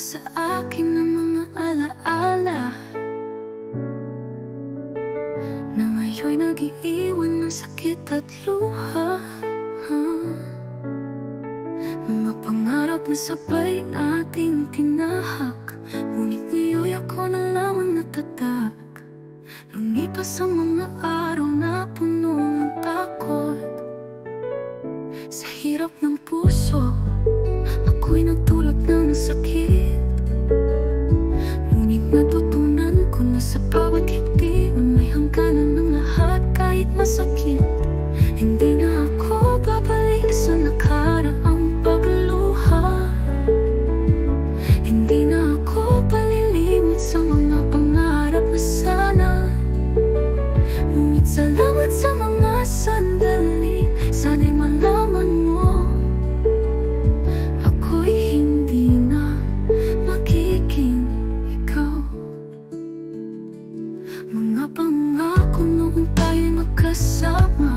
sa akin ng mga alaala na ngayon'y nag-iiwan ng sakit at luha. Mga pangarap na sabay nating tinahak, ngunit ngayon ako na lamang natatag. Lumipas ang mga araw na puno ng takot. Sa hirap ng puso, ako'y nagdulot ng sakit. Ngunit natutunan ko na sa bawat higdi may hangganan ng lahat kahit masakit. Hindi na ako babalik sa nakaraang pagluha. Hindi na ako palilimot sa mga pangarap na sana. Ngunit salamat sa mga sandali, sana'y malaman mo ako'y hindi na magiging ikaw. Mga pangako noong tayo'y magkasama,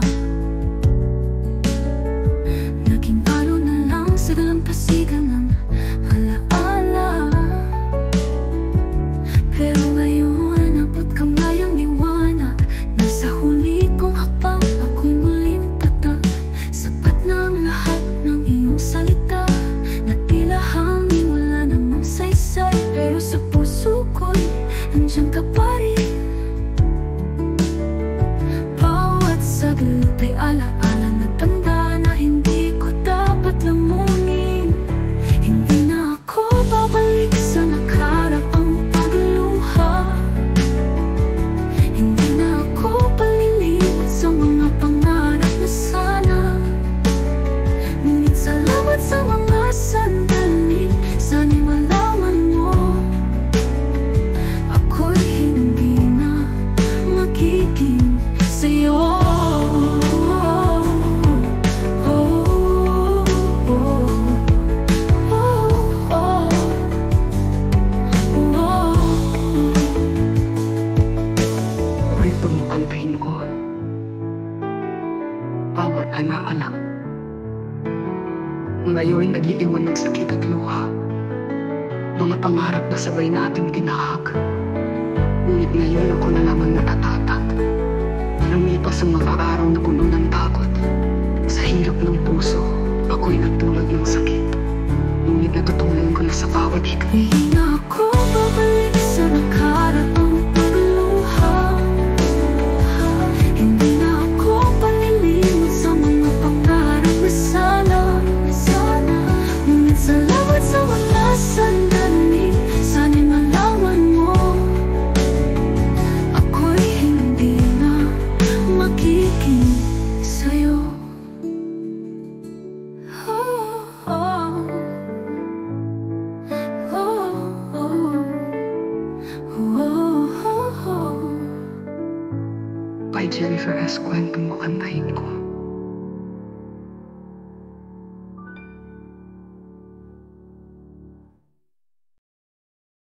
naging palo na lang sa dalampasigan ng alaala. Pero ngayon, abot kamayang liwanag. Nasa huli kong hakbang, ako'y muling tatag. Sapat na ang lahat ng iyong salita, na tila hangin wala namang saysay. Pero sa puso ko'y nandiyan ka pa rin. Bawat saglit ay alaala na tanda na hindi ko dapat lamunin. Hindi na ako babalik sa nakaraang pagluha. Hindi na ako palilimot sa mga pangarap na sana. Ngunit salamat sa mga sandali, sana'y malaman mo ako'y hindi na magiging sa'yo. Ito mo kampihin ko, bawat anak-anak. Ngayon nag-iiwan ng sakit at luha. Mga pangarap na sabay nating tinahak, ngunit ngayon ako na naman natatatag. Lumipas ang mga araw na puno ng takot. Sa hirap ng puso, ako'y nagdulot ng sakit. Ngunit natutunan ko na sa bawat higdi, Hindi na ako babalik sa nakaraang pagluha. Hindi na ako palilimot sa mga pangarap na sana. Ngunit salamat sa mga sandali, sana'y malaman mo ako'y hindi na magiging sa'yo. by Jennifer S. Kwentong mo kantahin ko.